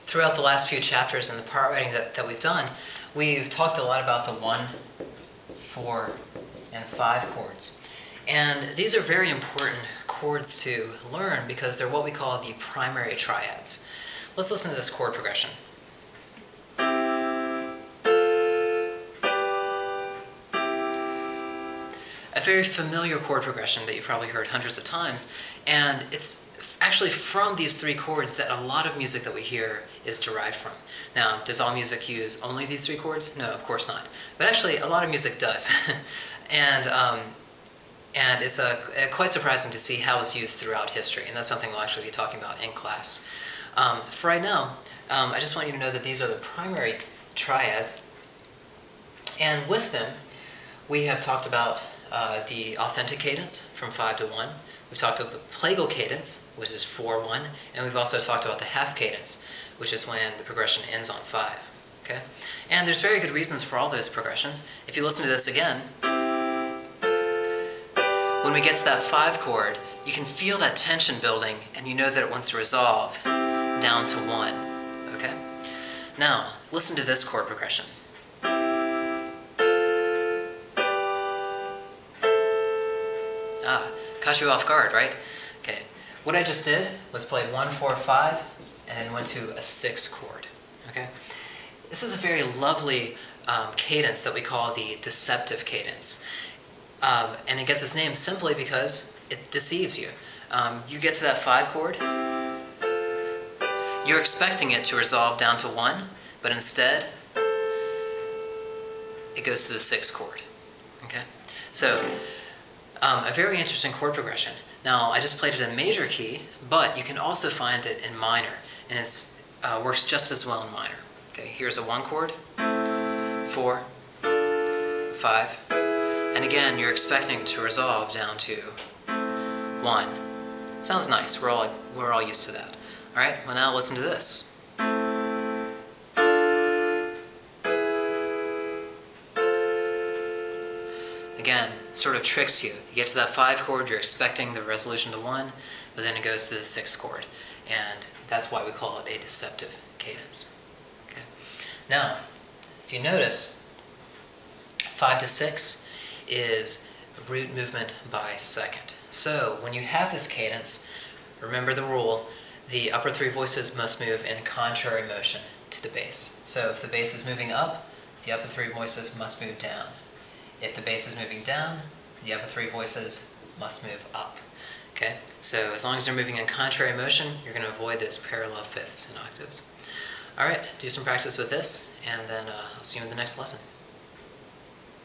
throughout the last few chapters in the part writing that we've done, we've talked a lot about the 1, 4, and 5 chords. And these are very important chords to learn because they're what we call the primary triads. Let's listen to this chord progression. A very familiar chord progression that you've probably heard hundreds of times, and it's actually from these 3 chords that a lot of music that we hear is derived from. Now, does all music use only these 3 chords? No, of course not. But actually, a lot of music does. And it's quite surprising to see how it's used throughout history, and that's something we'll actually be talking about in class. For right now, I just want you to know that these are the primary triads, and with them, we have talked about the authentic cadence from 5 to 1. We've talked about the plagal cadence, which is 4-1, and we've also talked about the half cadence, which is when the progression ends on 5. Okay? And there's very good reasons for all those progressions. If you listen to this again, when we get to that 5 chord, you can feel that tension building, and you know that it wants to resolve down to 1. Okay? Now, listen to this chord progression. Caught you off guard, right? Okay. What I just did was played 1, 4, 5, and then went to a 6 chord. Okay. This is a very lovely cadence that we call the deceptive cadence, and it gets its name simply because it deceives you. You get to that 5 chord, you're expecting it to resolve down to 1, but instead it goes to the 6 chord. Okay. So. A very interesting chord progression. Now, I just played it in major key, but you can also find it in minor, and it works just as well in minor. Okay, here's a 1 chord, 4, 5, and again, you're expecting it to resolve down to 1. Sounds nice. We're all used to that. All right. Well, now listen to this. Again, sort of tricks you. You get to that 5 chord, you're expecting the resolution to 1, but then it goes to the 6 chord. And that's why we call it a deceptive cadence. Okay. Now, if you notice, 5 to 6 is root movement by second. So, when you have this cadence, remember the rule, the upper 3 voices must move in contrary motion to the bass. So, if the bass is moving up, the upper 3 voices must move down. If the bass is moving down, the upper 3 voices must move up. Okay? So as long as they're moving in contrary motion, you're going to avoid those parallel fifths and octaves. All right, do some practice with this, and then I'll see you in the next lesson.